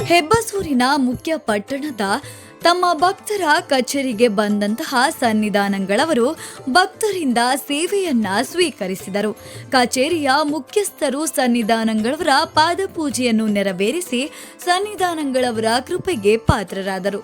ಹೆಬ್ಬಸೂರಿನ ಮುಖ್ಯ ಪಟ್ಟಣದ ತಮ್ಮ ಭಕ್ತರ ಕಚೇರಿಗೆ ಬಂದಂತಹ ಸನ್ನಿಧಾನಗಳವರು ಭಕ್ತರಿಂದ ಸೇವೆಯನ್ನ ಸ್ವೀಕರಿಸಿದರು. ಕಚೇರಿಯ ಮುಖ್ಯಸ್ಥರು ಸನ್ನಿಧಾನಗಳವರ ಪಾದಪೂಜೆಯನ್ನು ನೆರವೇರಿಸಿ ಸನ್ನಿಧಾನಗಳವರ ಕೃಪೆಗೆ ಪಾತ್ರರಾದರು.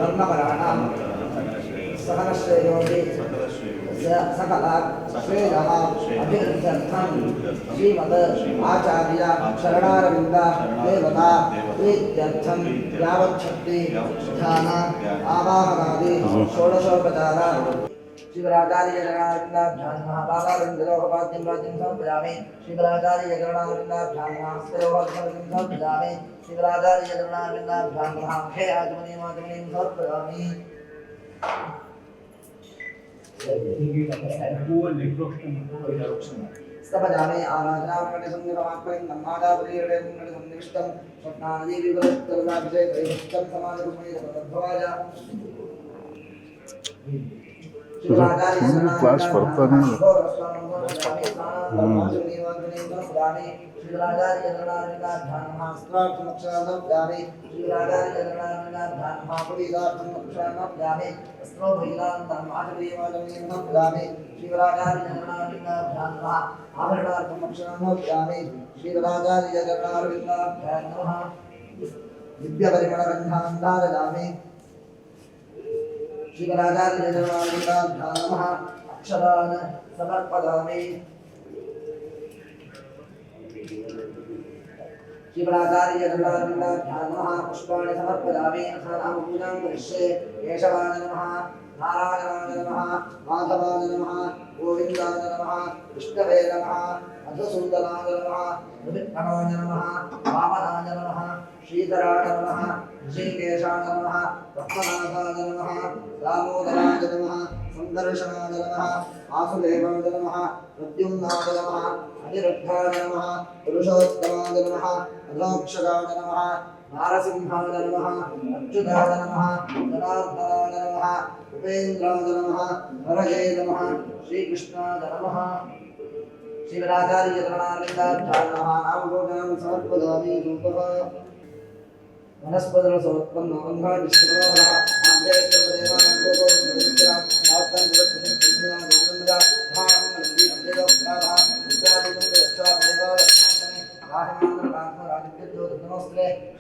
धर्मपराणां सकलश्रेयोगे सकल श्रेयः अभिवृद्ध्यर्थं श्रीमद् आचार्य शरणारविन्द देवता प्रीत्यर्थं यावच्छक्ति ध्यान आवाहनादि षोडशोपचार शिवराचार्य जगन्नाथाभ्यां नमः बालारविन्दोपाद्यं राज्यं समर्पयामि शिवराचार्य जगन्नाथाभ्यां नमः स्थिरोपाद्यं समर्पयामि शिवराचार्य जगन्नाथाभ्यां नमः हे आचमनीं समर्पयामि स्तपजामि आराधनामणिसंगमात्मैं नम्मादापरियडेन्निष्टं स्वप्नानदीविवरस्तरदाभिषेकं समाजकुमैरभवाय क्लास पढ़ता नहीं शिवराचार्य जगन्नाथाभ्यां नमः अक्षरान् समर्पयामि शिवराचार्य जगन्नाथाभ्यां नमः पुष्पाणि समर्पयामि अथानां पूजां करिष्ये केशवाय नमः नारायणाय नमः माधवाय नमः गोविन्दाय नमः विष्णवे नमः मधुसूदनाय नमः विष्णवाय नमः वामनाय नमः श्रीधराय नमः ऋषिकेशाय नमः पद्मनाभाय नमः दामोदराय नमः संदर्शनाय नमः वासुदेवाय नमः प्रद्युम्नाय नमः अनिरुद्धाय नमः पुरुषोत्तमाय नमः अधोक्षराय नमः नारसिंहाय नमः अच्युताय नमः जनार्दनाय नमः उपेन्द्राय नमः हरये नमः श्रीकृष्णाय नमः शिवराचार्य जगन्नाथाभ्यां नमः नामभोगान् समर्पयामि रूपः वनस्पतिः समर्पन्नो ब्रह्मादिष्टप्रभवः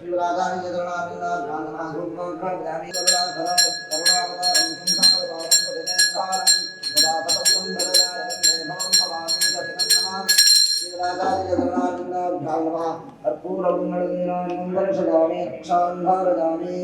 शिवराचार्य जगन्नाथाभ्यां नमः रूपं अर्पूर्वंगणदीनां रक्षान्धारयामि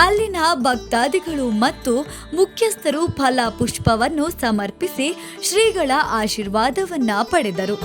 ಅಲ್ಲಿನ ಭಕ್ತಾದಿಗಳು ಮತ್ತು ಮುಖ್ಯಸ್ಥರು ಫಲ ಪುಷ್ಪವನ್ನು ಸಮರ್ಪಿಸಿ ಶ್ರೀಗಳ ಆಶೀರ್ವಾದವನ್ನ ಪಡೆದರು.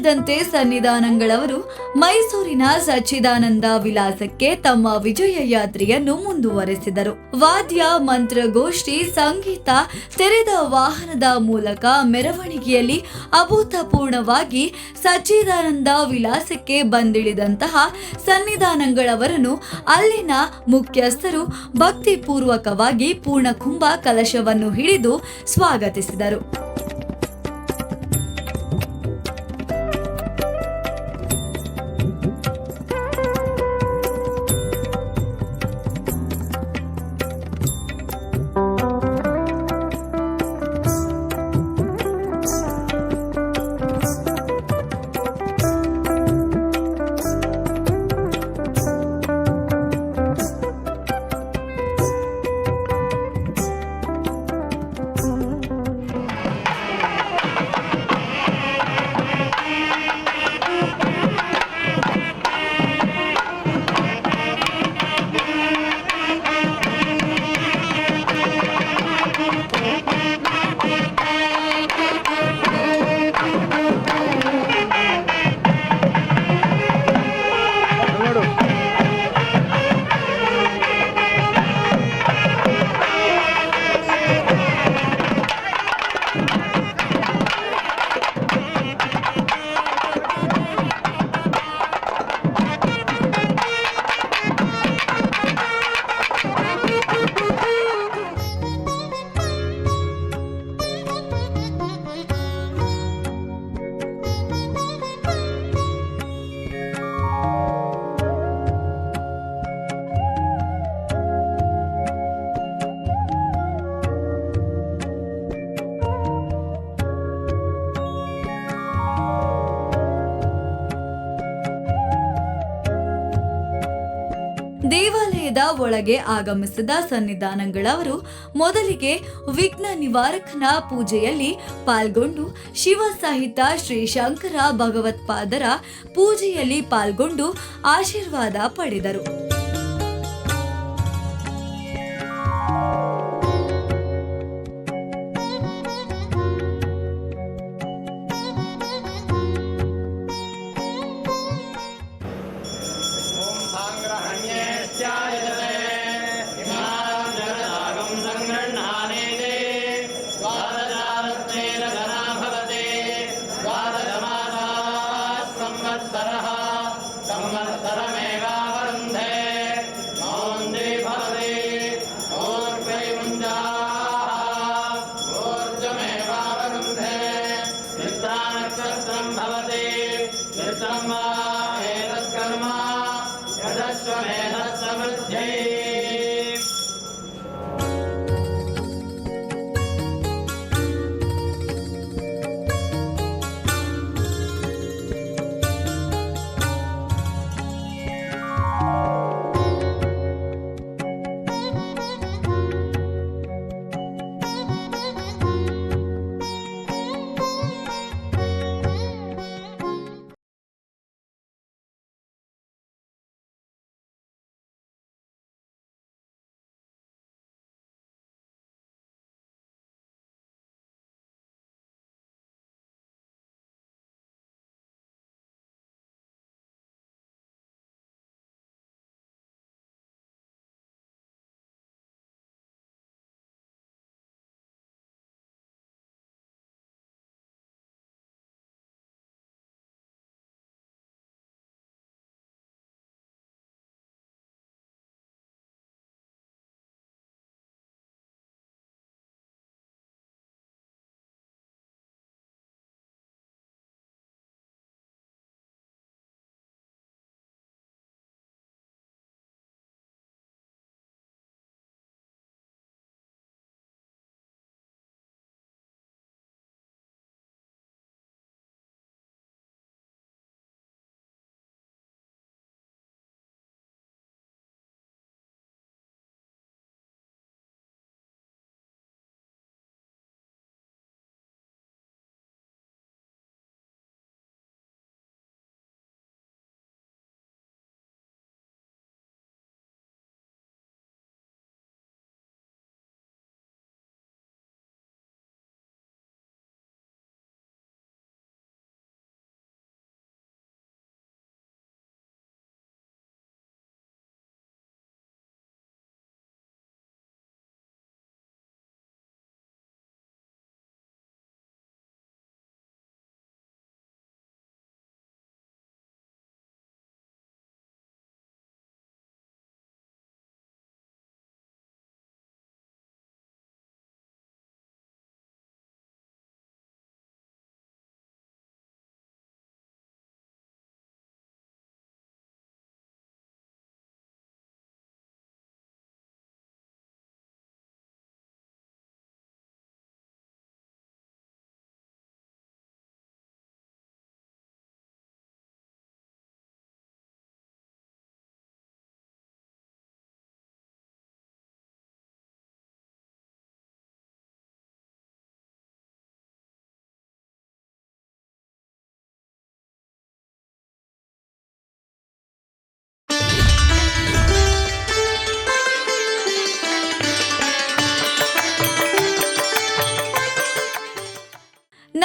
ಇದ್ದಕ್ಕಿದ್ದಂತೆ ಸನ್ನಿಧಾನಗಳವರು ಮೈಸೂರಿನ ಸಚ್ಚಿದಾನಂದ ವಿಲಾಸಕ್ಕೆ ತಮ್ಮ ವಿಜಯ ಯಾತ್ರೆಯನ್ನು ಮುಂದುವರೆಸಿದರು. ವಾದ್ಯ ಮಂತ್ರಗೋಷ್ಠಿ, ಸಂಗೀತ, ತೆರೆದ ವಾಹನದ ಮೂಲಕ ಮೆರವಣಿಗೆಯಲ್ಲಿ ಅಭೂತಪೂರ್ಣವಾಗಿ ಸಚ್ಚಿದಾನಂದ ವಿಲಾಸಕ್ಕೆ ಬಂದಿಳಿದಂತಹ ಸನ್ನಿಧಾನಗಳವರನ್ನು ಅಲ್ಲಿನ ಮುಖ್ಯಸ್ಥರು ಭಕ್ತಿಪೂರ್ವಕವಾಗಿ ಪೂರ್ಣಕುಂಭ ಕಲಶವನ್ನು ಹಿಡಿದು ಸ್ವಾಗತಿಸಿದರು. ದೇವಾಲಯದ ಒಳಗೆ ಆಗಮಿಸಿದ ಸನ್ನಿಧಾನಗಳವರು ಮೊದಲಿಗೆ ವಿಘ್ನ ನಿವಾರಕನ ಪೂಜೆಯಲ್ಲಿ ಪಾಲ್ಗೊಂಡು, ಶಿವ ಸಹಿತ ಶ್ರೀ ಶಂಕರ ಭಗವತ್ಪಾದರ ಪೂಜೆಯಲ್ಲಿ ಪಾಲ್ಗೊಂಡು ಆಶೀರ್ವಾದ ಪಡೆದರು. संवत्सरमेवावरुन्धे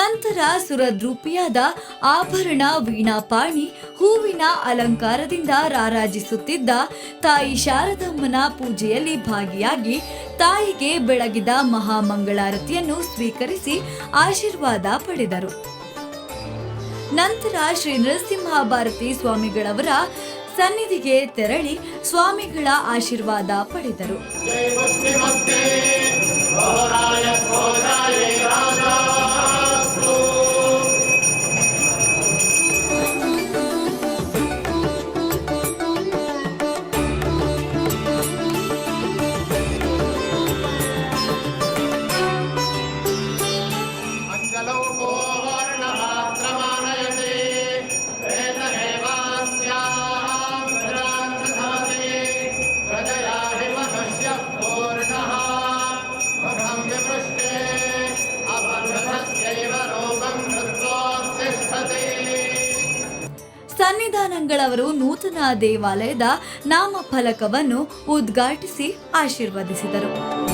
ನಂತರ ಸುರದ್ರೂಪಿಯಾದ ಆಭರಣ ವೀಣಾಪಾಣಿ ಹೂವಿನ ಅಲಂಕಾರದಿಂದ ರಾರಾಜಿಸುತ್ತಿದ್ದ ತಾಯಿ ಶಾರದಮ್ಮನ ಪೂಜೆಯಲ್ಲಿ ಭಾಗಿಯಾಗಿ ತಾಯಿಗೆ ಬೆಳಗಿದ ಮಹಾಮಂಗಳಾರತಿಯನ್ನು ಸ್ವೀಕರಿಸಿ ಆಶೀರ್ವಾದ ಪಡೆದರು. ನಂತರ ಶ್ರೀ ನರಸಿಂಹ ಭಾರತಿ ಸ್ವಾಮಿಗಳವರ ಸನ್ನಿಧಿಗೆ ತೆರಳಿ ಸ್ವಾಮಿಗಳ ಆಶೀರ್ವಾದ ಪಡೆದರು. ಸನ್ನಿಧಾನಗಳವರು ನೂತನ ದೇವಾಲಯದ ನಾಮಫಲಕವನ್ನು ಉದ್ಘಾಟಿಸಿ ಆಶೀರ್ವದಿಸಿದರು.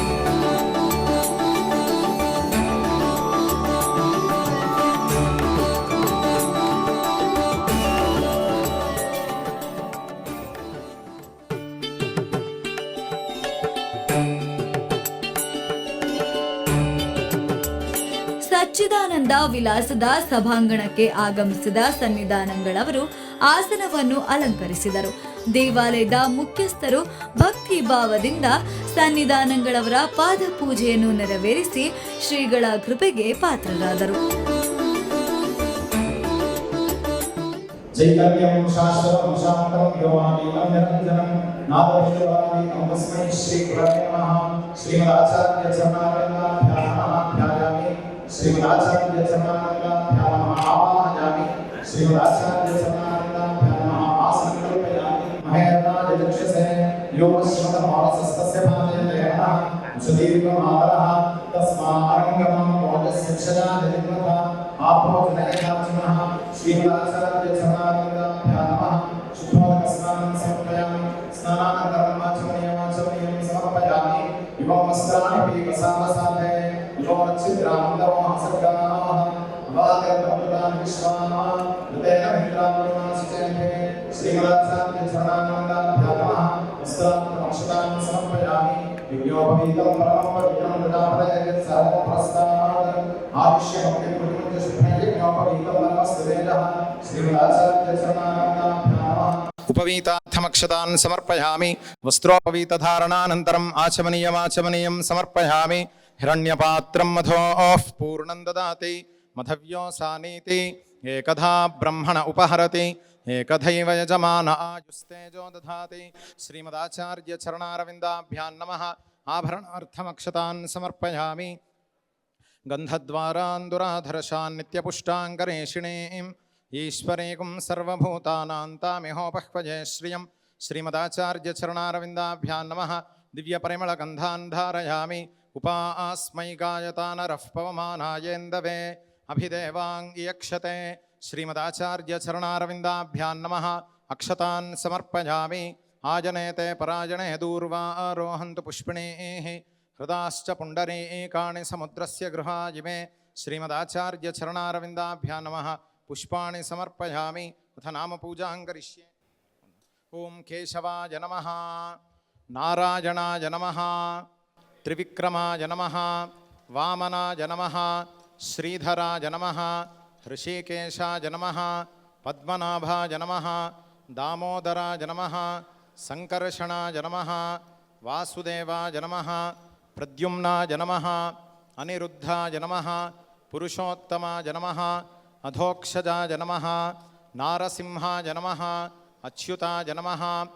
ಸಚ್ಚಿದಾನಂದ ವಿಲಾಸದ ಸಭಾಂಗಣಕ್ಕೆ ಆಗಮಿಸಿದ ಸನ್ನಿಧಾನಗಳವರು ಆಸನವನ್ನು ಅಲಂಕರಿಸಿದರು. ದೇವಾಲಯದ ಮುಖ್ಯಸ್ಥರು ಭಕ್ತಿ ಭಾವದಿಂದ ಸನ್ನಿಧಾನಗಳವರ ಪಾದ ಪೂಜೆಯನ್ನು ನೆರವೇರಿಸಿ ಶ್ರೀಗಳ ಕೃಪೆಗೆ ಪಾತ್ರರಾದರು. ಚೈತನ್ಯಂ ಶಾಶ್ವತಂ ಶಾಂತಂ ಯೋಮಾನೀಯಂ ನಿರಂಜನಂ ನಾದವಿಶ್ವವಾದೀತಂ ತಸ್ಮೈ ಶ್ರೀ ಗುರವೇ ನಮಃ. ಶ್ರೀಮದಾಚಾರ್ಯ ಚರಣಾರವಿಂದಾಭ್ಯಾಂ ಧ್ಯಾಯಾಮಿ. ಶ್ರೀಮದಾಚಾರ್ಯ ಚರಣಾರವಿಂದಾಭ್ಯಾಂ ಆವಾಹಯಾಮಿ. ಶ್ರೀಮದಾಚಾರ್ಯ ಚರಣಾರವಿಂದಾಭ್ಯಾಂ ಆಸನಕಲ್ಪಯಾಮಿ. ಮಹೇರ್ನಾಯ ಚಕ್ಷಸೆ ಯೋಗಶ್ರಮತಮಾನಸಸ್ತಸ್ಯ ಭಾಜಯತೆ ನಮಃ. ಸುದೀರ್ಘಮಾತರಃ ತಸ್ಮಾರಂಗಮಂ ಮೋಜಸ್ಯ ಕ್ಷಜಾನಿರ್ಮತಃ ಆಪೋಜನಯಥಾರ್ಜುನಃ. ಶ್ರೀಮದಾಚಾರ್ಯ ಚರಣಾರವಿಂದಾಭ್ಯಾಂ ನಮಃ. ಶುದ್ಧೋದಕಸ್ನಾನಂ ಸಮರ್ಪಯಾಮಿ. ಸ್ನಾನಾನಂತರಂ ಆಚಮನೀಯಂ ಸಮರ್ಪಯಾಮಿ. ಇಮಂ ವಸ್ತ್ರಾಣಿ ಪೀಕಸಾಮಸಾಧೆ ಯೋರಚ್ಛಿದ್ರಾಮಂದವಂ ಸದ್ಗಾನಮಃ. ಅವಾಗತಮೃತಾನ್ ವಿಶ್ವಾಮ ಹೃದಯ ಇಂದ್ರಾವರುಣಾಸಿಚೇಂದ್ರೇ. ಶ್ರೀಮದಾಚಾರ್ಯ ಚರಣಾರವಿಂದಾಭ್ಯಾಂ ನಮಃ. ವಸ್ತ್ರಾನ್ ಸಮರ್ಪಯಾಮಿ. ಯಜ್ಞೋಪವೀತಂ ಪರಮಂ ಪವಿತ್ರಂ ಪ್ರಜಾಪತಯೇತ್ ಸರ್ವಂ ಪ್ರಸ್ತಾತ್ ಆದಿಶ್ಯಂ ಯಜ್ಞೋಪವೀತಂ ಯಜ್ಞೋಪವೀತಂ ಪರಮಸ್ತುತೇಜಃ. ಶ್ರೀಮದಾಚಾರ್ಯ ಚರಣಾರವಿಂದಾಭ್ಯಾಂ ನಮಃ. उपवीतार्थमक्षतान् समर्पयामि. वस्त्रोपवीतधारणानन्तरम् आचमनीयं समर्पयामि. हिरण्यपात्रं मधोः पूर्णं ददाति मधव्यो सानीति. एकधा ब्रह्मण उपहरति एकधैव यजमान आयुस्तेजो दधाति. श्रीमदाचार्य चरणारविन्दाभ्यां नमः. आभरणार्थमक्षतान् समर्पयामि. गन्धद्वारान्दुराधरशान् नित्यपुष्टाङ्गरेषिणीम् ईश्वरेकुं सर्वभूतानां तामिहोपह्वये श्रियं. श्रीमदाचार्य चरणारविन्दाभ्यां नमः. दिव्यपरिमलगन्धान् धारयामि. उपास्मै गायतानरः पवमानायेन्दवे अभिदेवाङ्गियक्षते. श्रीमदाचार्य चरणारविन्दाभ्यां नमः. अक्षतान् समर्पयामि. आजनेते पराजने दूर्वा आरोहन्तु पुष्पिणीः. हृदाश्च पुण्डरीकाणि समुद्रस्य गृहायिमे. श्रीमदाचार्य चरणारविन्दाभ्यां नमः. पुष्पाणि समर्पयामि. अथ नाम पूजां करिष्ये. ओं केशवाय नमः. नारायणाय नमः. त्रिविक्रमाय नमः. वामनाय नमः. श्रीधराय नमः. ऋषिकेशाय नमः. पद्मनाभाय नमः. दामोदराय नमः. संकर्षणाय नमः. वासुदेवाय नमः. प्रद्युम्नाय नमः. अनिरुद्धाय नमः. पुरुषोत्तमाय नमः. अधोक्षजाय नमः. नारसिंहाय नमः. अच्युताय नमः.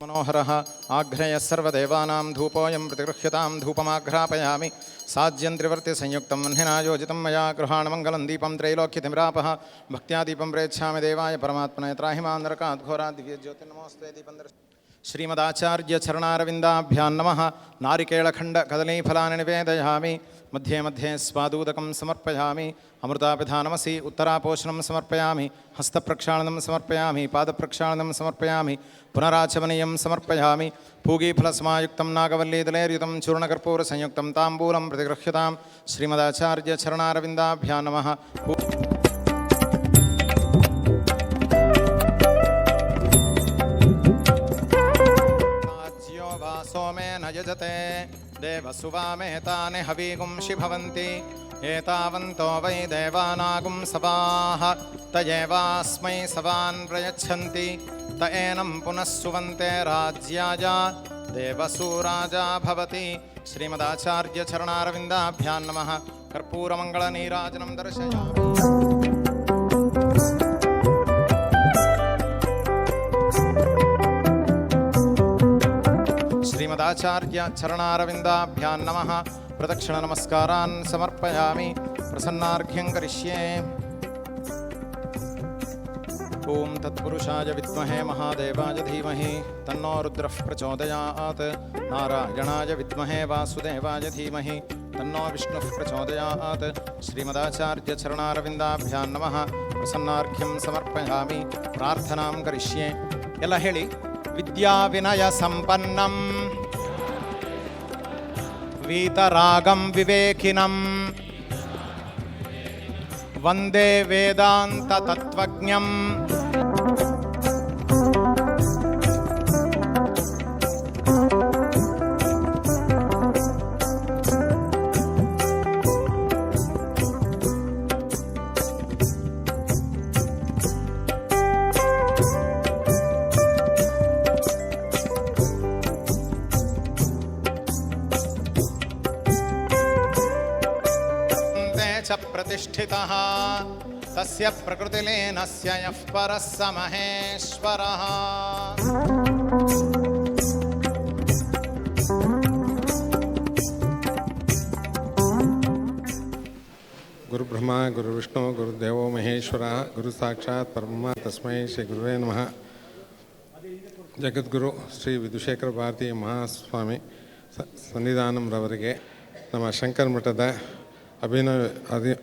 मनोहरः आघ्रयः सर्वदेवानां धूपोऽयं प्रतिगृह्यतां धूपमाघ्रापयामि. साज्यं त्रिवर्तिसंयुक्तं वह्निना योजितं मया गृहाणमङ्गलं दीपं त्रैलोक्यतिम्रापः. भक्त्या दीपं प्रेच्छामि देवाय परमात्मने. त्राहि मां नरकात् घोरात् दिव्यज्योतिर्नमोऽस्ते. दीपं ಶ್ರೀಮದಾಚಾರ್ಯ ಚರಣಾರವಿಂದಾಭ್ಯಾಂ ನಮಃ. ನಾರಿಕೇಳಖಂಡ ಕದಲೀಫಲಾನಿ ನಿವೇದಯಾಮಿ. ಮಧ್ಯೆ ಮಧ್ಯೆ ಸ್ವಾದೂದಕಂ ಸಮರ್ಪಯಾಮಿ. ಅಮೃತಾಪಿಧಾನಮಸಿ ಉತ್ತರಾಪೋಷಣಂ ಸಮರ್ಪಯಾಮಿ. ಹಸ್ತಪ್ರಕ್ಷಾಳನಂ ಸಮರ್ಪಯಾಮಿ. ಪಾದಪ್ರಕ್ಷಾಳನಂ ಸಮರ್ಪಯಾಮಿ. ಪುನರಾಚಮನೀಯಂ ಸಮರ್ಪಯಾಮಿ. पूगीफलसमायुक्तं नागवल्लीदलेर्युतं चूर्णकर्पूरसंयुक्तं ताम्बूलं प्रतिगृह्यतां. श्रीमदाचार्य चरणारविन्दाभ्यां नमः. राज्यो वासो मे न यजते देवसुवामेतानि हवीगुंषि भवन्ति. एतावन्तो वै देवानागुं सवाः तयेवास्मै सवान् प्रयच्छन्ति. त एनं पुनः सुवन्ते राज्याय देवसूराजा भवति. श्रीमदाचार्य चरणारविन्दाभ्यां नमः. कर्पूरमङ्गलनीराजनं दर्शयामि. श्रीमदाचार्य चरणारविन्दाभ्यां नमः. प्रदक्षिणनमस्कारान् समर्पयामि. प्रसन्नार्घ्यं करिष्ये. ॐ तत्पुरुषाय विद्महे महादेवाय धीमहि तन्नो रुद्रः प्रचोदयात्. नारायणाय विद्महे वासुदेवाय धीमहि तन्नो विष्णुः प्रचोदयात्. श्रीमदाचार्य चरणारविन्दाभ्यां नमः. प्रसन्नार्घ्यं समर्पयामि. प्रार्थनां करिष्ये. ಎಲ್ಲ ಹೇಳಿ. ವಿದ್ಯಾವಿನಯ ಸಂಪನ್ನಂ वीतरागं विवेकिनं वन्दे वेदान्ततत्त्वज्ञं प्रतिष्ठितः तस्य प्रकृतिलीनस्य यः परः स महेश्वरः. ಗುರುಬ್ರಹ್ಮ ಗುರುವಿಷ್ಣು ಗುರುದೇವೋ ಮಹೇಶ್ವರ ಗುರು ಸಾಕ್ಷಾತ್ ಪರಬ್ರಹ್ಮ ತಸ್ಮೈ ಶ್ರೀ ಗುರುವೇ ನಮಃ. ಜಗದ್ಗುರು ಶ್ರೀ ವಿಧುಶೇಖರ ಭಾರತಿ ಮಹಾಸ್ವಾಮಿ ಸನ್ನಿಧಾನಂರವರಿಗೆ, ನಮ್ಮ ಶಂಕರ ಮಠದ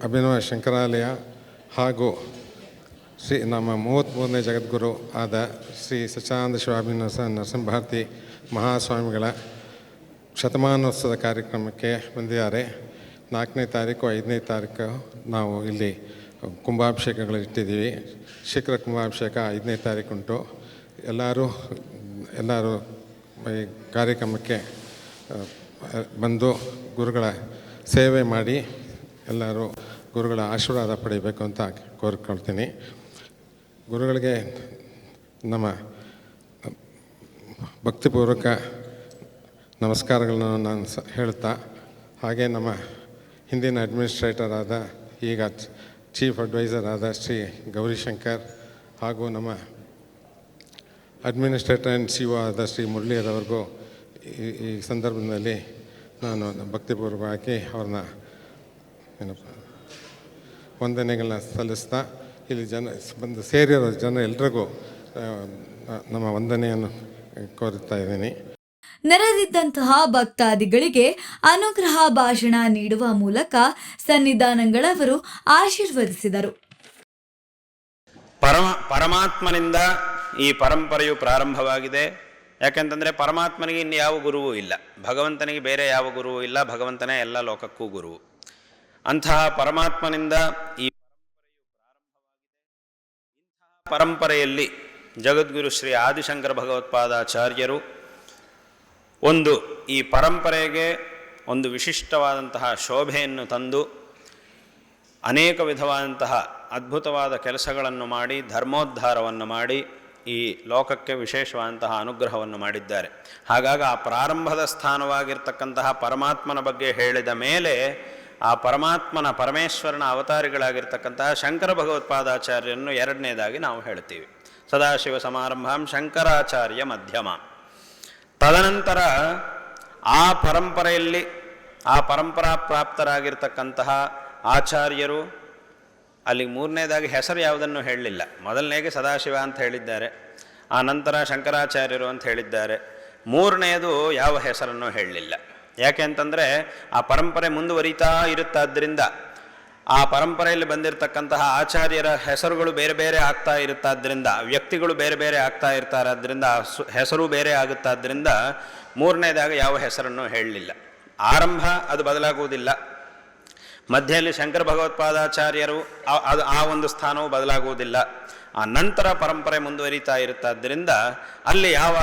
ಅಭಿನವ ಶಂಕರಾಲಯ ಹಾಗೂ ನಮ್ಮ 33ನೇ ಜಗದ್ಗುರು ಆದ ಶ್ರೀ ಸಚ್ಚಿದಾನಂದ ಶಿವಾಭಿನವ ನರಸಿಂಹಭಾರತಿ ಮಹಾಸ್ವಾಮಿಗಳ ಶತಮಾನೋತ್ಸವದ ಕಾರ್ಯಕ್ರಮಕ್ಕೆ ಬಂದಿದ್ದಾರೆ. 4ನೇ ತಾರೀಕು 5ನೇ ತಾರೀಕು ನಾವು ಇಲ್ಲಿ ಕುಂಭಾಭಿಷೇಕಗಳು ಇಟ್ಟಿದ್ದೀವಿ. ಶೀಘ್ರ ಕುಂಭಾಭಿಷೇಕ 5ನೇ ತಾರೀಕು ಉಂಟು. ಎಲ್ಲರೂ ಈ ಕಾರ್ಯಕ್ರಮಕ್ಕೆ ಬಂದು ಗುರುಗಳ ಸೇವೆ ಮಾಡಿ ಎಲ್ಲರೂ ಗುರುಗಳ ಆಶೀರ್ವಾದ ಪಡೆಯಬೇಕು ಅಂತ ಕೋರಿಕೊಳ್ತೀನಿ. ಗುರುಗಳಿಗೆ ನಮ್ಮ ಭಕ್ತಿಪೂರ್ವಕ ನಮಸ್ಕಾರಗಳನ್ನು ನಾನು ಹೇಳ್ತಾ, ಹಾಗೆ ನಮ್ಮ ಹಿಂದಿನ ಅಡ್ಮಿನಿಸ್ಟ್ರೇಟರ್ ಆದ, ಈಗ ಚೀಫ್ ಅಡ್ವೈಸರ್ ಆದ ಶ್ರೀ ಗೌರಿಶಂಕರ್ ಹಾಗೂ ನಮ್ಮ ಅಡ್ಮಿನಿಸ್ಟ್ರೇಟರ್ ಆ್ಯಂಡ್ ಸಿ ಒ ಆದ ಶ್ರೀ ಮುರಳೀರವ್ರಿಗೂ ಈ ಸಂದರ್ಭದಲ್ಲಿ ನಾನು ಭಕ್ತಿಪೂರ್ವಕವಾಗಿ ಅವ್ರನ್ನ ವಂದನೆಗಳನ್ನ ಸಲ್ಲಿಸ್ತಾ, ಇಲ್ಲಿ ಬಂದು ಸೇರಿರೋ ಜನ ಎಲ್ರಿಗೂ ನಮ್ಮ ವಂದನೆಯನ್ನು ಕೋರುತ್ತಾ ಇದ್ದೀನಿ. ನೆರೆದಿದ್ದಂತಹ ಭಕ್ತಾದಿಗಳಿಗೆ ಅನುಗ್ರಹ ಭಾಷಣ ನೀಡುವ ಮೂಲಕ ಸನ್ನಿಧಾನಗಳವರು ಆಶೀರ್ವದಿಸಿದರು. ಪರಮಾತ್ಮನಿಂದ ಈ ಪರಂಪರೆಯು ಪ್ರಾರಂಭವಾಗಿದೆ. ಯಾಕೆಂತಂದರೆ ಪರಮಾತ್ಮನಿಗೆ ಇನ್ನು ಯಾವ ಗುರುವೂ ಇಲ್ಲ, ಭಗವಂತನಿಗೆ ಬೇರೆ ಯಾವ ಗುರುವೂ ಇಲ್ಲ, ಭಗವಂತನೇ ಎಲ್ಲ ಲೋಕಕ್ಕೂ ಗುರುವು. ಅಂತಹ ಪರಮಾತ್ಮನಿಂದ ಈ ಪರಂಪರೆಯಲ್ಲಿ ಜಗದ್ಗುರು ಶ್ರೀ ಆದಿಶಂಕರ ಭಗವತ್ಪಾದಾಚಾರ್ಯರು ಈ ಪರಂಪರೆಗೆ ಒಂದು ವಿಶಿಷ್ಟವಾದಂತಹ ಶೋಭೆಯನ್ನು ತಂದು ಅನೇಕ ವಿಧವಾದಂತಹ ಅದ್ಭುತವಾದ ಕೆಲಸಗಳನ್ನು ಮಾಡಿ ಧರ್ಮೋದ್ಧಾರವನ್ನು ಮಾಡಿ ಈ ಲೋಕಕ್ಕೆ ವಿಶೇಷವಾದಂತಹ ಅನುಗ್ರಹವನ್ನು ಮಾಡಿದ್ದಾರೆ. ಹಾಗಾಗಿ ಆ ಪ್ರಾರಂಭದ ಸ್ಥಾನವಾಗಿರ್ತಕ್ಕಂತಹ ಪರಮಾತ್ಮನ ಬಗ್ಗೆ ಹೇಳಿದ ಮೇಲೆ ಆ ಪರಮೇಶ್ವರನ ಅವತಾರಿಗಳಾಗಿರ್ತಕ್ಕಂತಹ ಶಂಕರ ಭಗವತ್ಪಾದಾಚಾರ್ಯರನ್ನು ಎರಡನೇದಾಗಿ ನಾವು ಹೇಳ್ತೀವಿ. ಸದಾಶಿವ ಸಮಾರಂಭಾಂ ಶಂಕರಾಚಾರ್ಯ ಮಧ್ಯಮ. ತದನಂತರ ಆ ಪರಂಪರೆಯಲ್ಲಿ ಆ ಪರಂಪರಾ ಪ್ರಾಪ್ತರಾಗಿರ್ತಕ್ಕಂತಹ ಆಚಾರ್ಯರು, ಅಲ್ಲಿ ಮೂರನೇದಾಗಿ ಹೆಸರು ಯಾವುದನ್ನು ಹೇಳಲಿಲ್ಲ. ಮೊದಲನೇಗೆ ಸದಾಶಿವ ಅಂತ ಹೇಳಿದ್ದಾರೆ. ಆ ನಂತರ ಶಂಕರಾಚಾರ್ಯರು ಅಂತ ಹೇಳಿದ್ದಾರೆ. ಮೂರನೆಯದು ಯಾವ ಹೆಸರನ್ನು ಹೇಳಲಿಲ್ಲ. ಯಾಕೆ ಅಂತಂದರೆ ಆ ಪರಂಪರೆ ಮುಂದುವರಿತಾ ಇರುತ್ತಾದ್ದರಿಂದ, ಆ ಪರಂಪರೆಯಲ್ಲಿ ಬಂದಿರತಕ್ಕಂತಹ ಆಚಾರ್ಯರ ಹೆಸರುಗಳು ಬೇರೆ ಬೇರೆ ಆಗ್ತಾ ಇರುತ್ತಾದ್ದರಿಂದ, ವ್ಯಕ್ತಿಗಳು ಬೇರೆ ಬೇರೆ ಆಗ್ತಾ ಇರ್ತಾರಾದ್ದರಿಂದ, ಹೆಸರು ಬೇರೆ ಆಗುತ್ತಾದ್ದರಿಂದ ಮೂರನೇದಾಗ ಯಾವ ಹೆಸರನ್ನು ಹೇಳಲಿಲ್ಲ. ಆರಂಭ ಅದು ಬದಲಾಗುವುದಿಲ್ಲ, ಮಧ್ಯೆಯಲ್ಲಿ ಶಂಕರ ಭಗವತ್ಪಾದಾಚಾರ್ಯರು ಆ ಒಂದು ಸ್ಥಾನವು ಬದಲಾಗುವುದಿಲ್ಲ. ಆ ನಂತರ ಪರಂಪರೆ ಮುಂದುವರಿತಾ ಇರುತ್ತಾದ್ದರಿಂದ ಅಲ್ಲಿ ಯಾವ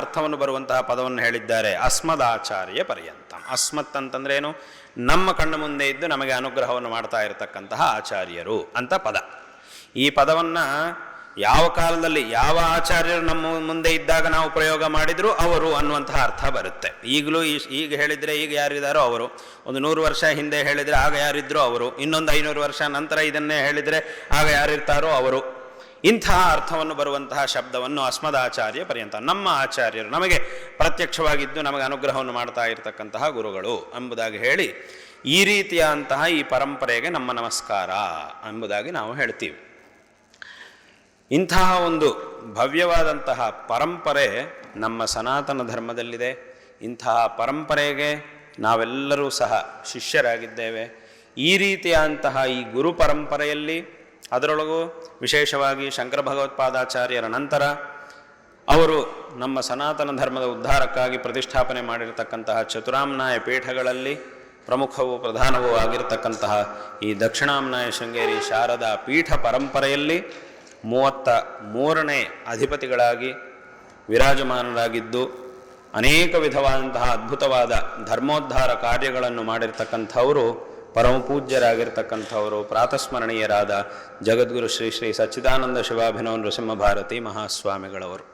ಅರ್ಥವನ್ನು ಬರುವಂತಹ ಪದವನ್ನು ಹೇಳಿದ್ದಾರೆ? ಅಸ್ಮದಾಚಾರ್ಯ ಪರ್ಯಂತಂ. ಅಸ್ಮತ್ ಅಂತಂದ್ರೆ ಏನು? ನಮ್ಮ ಕಣ್ಣು ಮುಂದೆ ಇದ್ದು ನಮಗೆ ಅನುಗ್ರಹವನ್ನು ಮಾಡ್ತಾ ಇರತಕ್ಕಂತಹ ಆಚಾರ್ಯರು ಅಂತ ಪದ. ಈ ಪದವನ್ನು ಯಾವ ಕಾಲದಲ್ಲಿ ಯಾವ ಆಚಾರ್ಯರು ನಮ್ಮ ಮುಂದೆ ಇದ್ದಾಗ ನಾವು ಪ್ರಯೋಗ ಮಾಡಿದರೂ ಅವರು ಅನ್ನುವಂತಹ ಅರ್ಥ ಬರುತ್ತೆ. ಈಗಲೂ ಈಗ ಹೇಳಿದರೆ ಈಗ ಯಾರಿದ್ದಾರೋ ಅವರು, ಒಂದು 100 ವರ್ಷ ಹಿಂದೆ ಹೇಳಿದರೆ ಆಗ ಯಾರಿದ್ರೋ ಅವರು, ಇನ್ನೊಂದು 500 ವರ್ಷ ನಂತರ ಇದನ್ನೇ ಹೇಳಿದರೆ ಆಗ ಯಾರಿರ್ತಾರೋ ಅವರು. ಇಂತಹ ಅರ್ಥವನ್ನು ಬರುವಂತಹ ಶಬ್ದವನ್ನು ಅಸ್ಮದಾಚಾರ್ಯ ಪರ್ಯಂತ, ನಮ್ಮ ಆಚಾರ್ಯರು, ನಮಗೆ ಪ್ರತ್ಯಕ್ಷವಾಗಿದ್ದು ನಮಗೆ ಅನುಗ್ರಹವನ್ನು ಮಾಡ್ತಾ ಇರತಕ್ಕಂತಹ ಗುರುಗಳು ಎಂಬುದಾಗಿ ಹೇಳಿ, ಈ ರೀತಿಯಾದಂತಹ ಈ ಪರಂಪರೆಗೆ ನಮ್ಮ ನಮಸ್ಕಾರ ಎಂಬುದಾಗಿ ನಾವು ಹೇಳ್ತೀವಿ. ಇಂತಹ ಒಂದು ಭವ್ಯವಾದಂತಹ ಪರಂಪರೆ ನಮ್ಮ ಸನಾತನ ಧರ್ಮದಲ್ಲಿದೆ. ಇಂತಹ ಪರಂಪರೆಗೆ ನಾವೆಲ್ಲರೂ ಸಹ ಶಿಷ್ಯರಾಗಿದ್ದೇವೆ. ಈ ರೀತಿಯಾದಂತಹ ಈ ಗುರು ಪರಂಪರೆಯಲ್ಲಿ, ಅದರೊಳಗೂ ವಿಶೇಷವಾಗಿ ಶಂಕರ ಭಗವತ್ಪಾದಾಚಾರ್ಯರ ನಂತರ ಅವರು ನಮ್ಮ ಸನಾತನ ಧರ್ಮದ ಉದ್ಧಾರಕ್ಕಾಗಿ ಪ್ರತಿಷ್ಠಾಪನೆ ಮಾಡಿರತಕ್ಕಂತಹ ಚತುರಾಮ್ನಾಯ ಪೀಠಗಳಲ್ಲಿ ಪ್ರಮುಖವೂ ಪ್ರಧಾನವೂ ಆಗಿರತಕ್ಕಂತಹ ಈ ದಕ್ಷಿಣಾಮ್ನಾಯ ಶೃಂಗೇರಿ ಶಾರದಾ ಪೀಠ ಪರಂಪರೆಯಲ್ಲಿ 33ನೇ ಅಧಿಪತಿಗಳಾಗಿ ವಿರಾಜಮಾನರಾಗಿದ್ದು ಅನೇಕ ವಿಧವಾದಂತಹ ಅದ್ಭುತವಾದ ಧರ್ಮೋದ್ಧಾರ ಕಾರ್ಯಗಳನ್ನು ಮಾಡಿರ್ತಕ್ಕಂಥವರು, ಪರಮಪೂಜ್ಯರಾಗಿರ್ತಕ್ಕಂಥವರು, ಪ್ರಾತಸ್ಮರಣೀಯರಾದ ಜಗದ್ಗುರು ಶ್ರೀ ಶ್ರೀ ಸಚ್ಚಿದಾನಂದ ಶಿವಾಭಿನವ ನೃಸಿಂಹ ಭಾರತಿ ಮಹಾಸ್ವಾಮಿಗಳವರು.